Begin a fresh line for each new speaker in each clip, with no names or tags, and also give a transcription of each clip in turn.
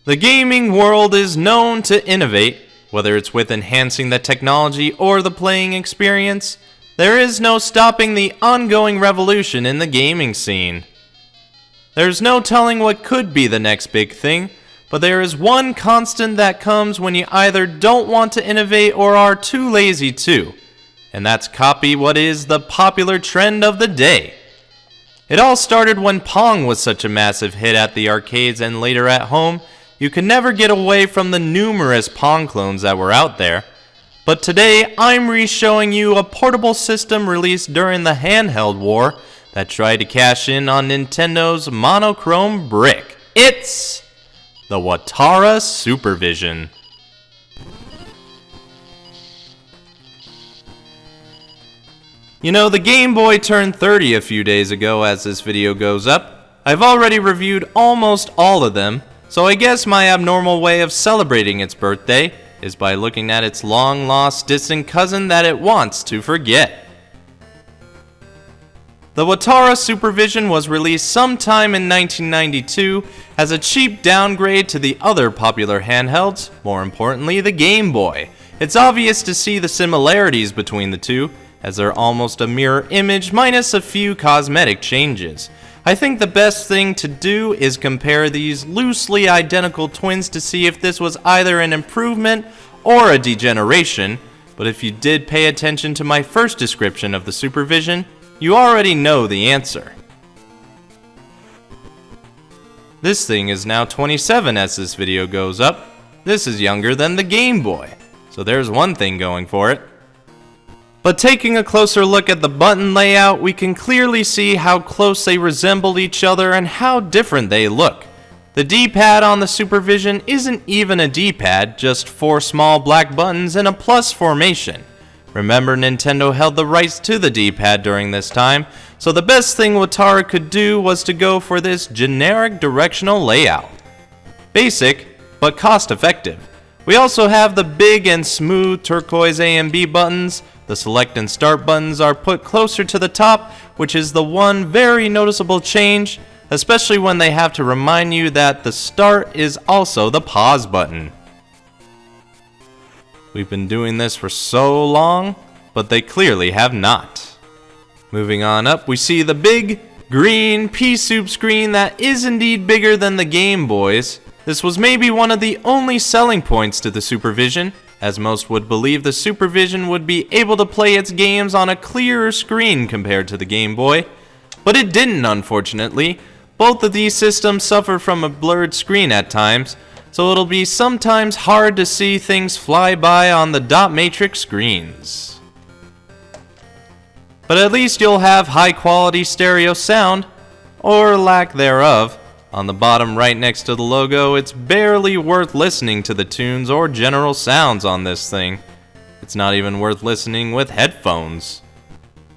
The gaming world is known to innovate, whether it's with enhancing the technology or the playing experience. There is no stopping the ongoing revolution in the gaming scene. There's no telling what could be the next big thing, but there is one constant that comes when you either don't want to innovate or are too lazy to, and that's copy what is the popular trend of the day. It all started when Pong was such a massive hit at the arcades and later at home. You could never get away from the numerous Pong clones that were out there. But today, I'm re-showing you a portable system released during the handheld war that tried to cash in on Nintendo's monochrome brick. It's the Watara Supervision. You know, the Game Boy turned 30 a few days ago as this video goes up. I've already reviewed almost all of them, so I guess my abnormal way of celebrating its birthday is by looking at its long-lost distant cousin that it wants to forget. The Watara Supervision was released sometime in 1992 as a cheap downgrade to the other popular handhelds, more importantly the Game Boy. It's obvious to see the similarities between the two, as they're almost a mirror image minus a few cosmetic changes. I think the best thing to do is compare these loosely identical twins to see if this was either an improvement or a degeneration, but if you did pay attention to my first description of the Supervision, you already know the answer. This thing is now 27 as this video goes up. This is younger than the Game Boy, so there's one thing going for it. But taking a closer look at the button layout, we can clearly see how close they resemble each other and how different they look. The D-pad on the Supervision isn't even a D-pad, just 4 small black buttons in a plus formation. Remember, Nintendo held the rights to the D-pad during this time, so the best thing Watara could do was to go for this generic directional layout. Basic, but cost-effective. We also have the big and smooth turquoise A and B buttons. The select and start buttons are put closer to the top, which is the one very noticeable change, especially when they have to remind you that the start is also the pause button. We've been doing this for so long, but they clearly have not. Moving on up, we see the big, green pea soup screen that is indeed bigger than the Game Boy's. This was maybe one of the only selling points to the Supervision, as most would believe the Supervision would be able to play its games on a clearer screen compared to the Game Boy. But it didn't, unfortunately. Both of these systems suffer from a blurred screen at times, so it'll be sometimes hard to see things fly by on the dot matrix screens. But at least you'll have high quality stereo sound, or lack thereof. On the bottom right next to the logo, it's barely worth listening to the tunes or general sounds on this thing. It's not even worth listening with headphones.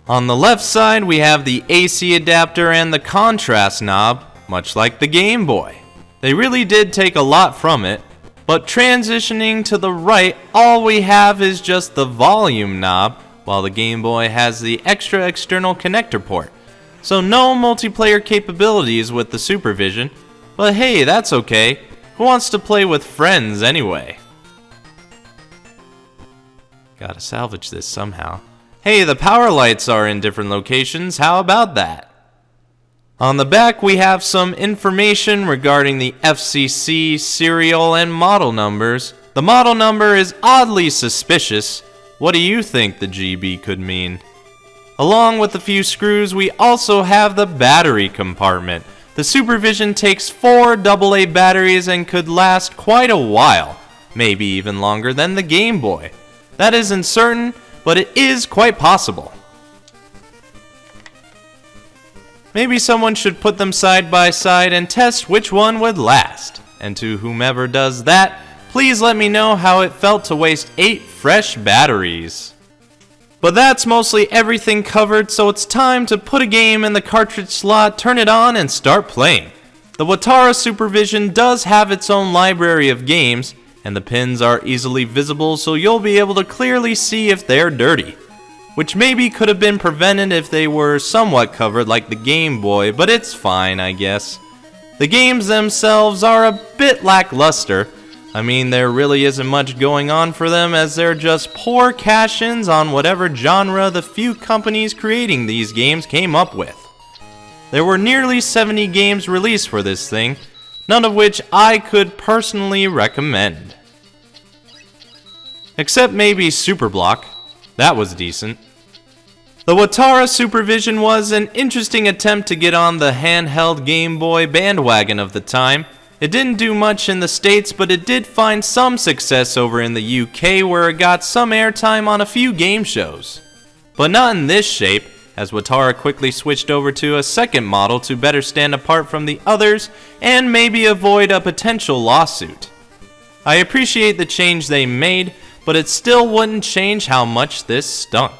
On the left side, we have the AC adapter and the contrast knob, much like the Game Boy. They really did take a lot from it, but transitioning to the right, all we have is just the volume knob, while the Game Boy has the extra external connector port. So no multiplayer capabilities with the Supervision, but hey, that's okay. Who wants to play with friends anyway? Gotta salvage this somehow. Hey, the power lights are in different locations, how about that? On the back we have some information regarding the FCC, serial, and model numbers. The model number is oddly suspicious. What do you think the GB could mean? Along with a few screws, we also have the battery compartment. The Supervision takes 4 AA batteries and could last quite a while, maybe even longer than the Game Boy. That isn't certain, but it is quite possible. Maybe someone should put them side by side and test which one would last. And to whomever does that, please let me know how it felt to waste 8 fresh batteries. But that's mostly everything covered, so it's time to put a game in the cartridge slot, turn it on, and start playing. The Watara Supervision does have its own library of games, and the pins are easily visible, so you'll be able to clearly see if they're dirty. Which maybe could have been prevented if they were somewhat covered like the Game Boy, but it's fine, I guess. The games themselves are a bit lackluster. I mean, there really isn't much going on for them, as they're just poor cash-ins on whatever genre the few companies creating these games came up with. There were nearly 70 games released for this thing, none of which I could personally recommend. Except maybe Super Block. That was decent. The Watara Supervision was an interesting attempt to get on the handheld Game Boy bandwagon of the time. It didn't do much in the States, but it did find some success over in the UK, where it got some airtime on a few game shows. But not in this shape, as Watara quickly switched over to a second model to better stand apart from the others and maybe avoid a potential lawsuit. I appreciate the change they made, but it still wouldn't change how much this stunk.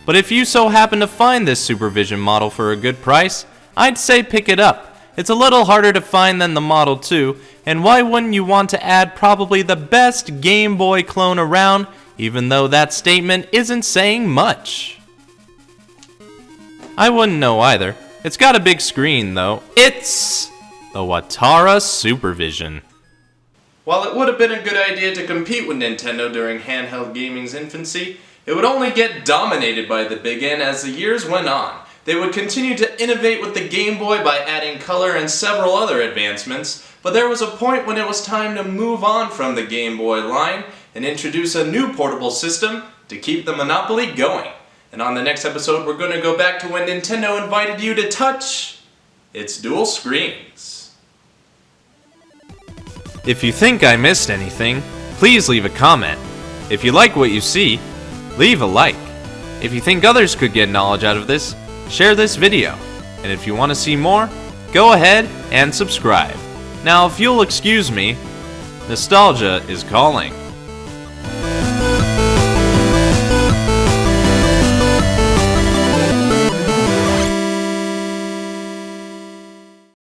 But if you so happen to find this Supervision model for a good price, I'd say pick it up. It's a little harder to find than the Model 2, and why wouldn't you want to add probably the best Game Boy clone around, even though that statement isn't saying much? I wouldn't know either. It's got a big screen though. It's the Watara Supervision. While it would have been a good idea to compete with Nintendo during handheld gaming's infancy, it would only get dominated by the big N as the years went on. They would continue to innovate with the Game Boy by adding color and several other advancements, but there was a point when it was time to move on from the Game Boy line and introduce a new portable system to keep the monopoly going. And on the next episode, we're going to go back to when Nintendo invited you to touch its dual screens. If you think I missed anything, please leave a comment. If you like what you see, leave a like. If you think others could get knowledge out of this, share this video. And if you want to see more, go ahead and subscribe. Now, if you'll excuse me, nostalgia is calling.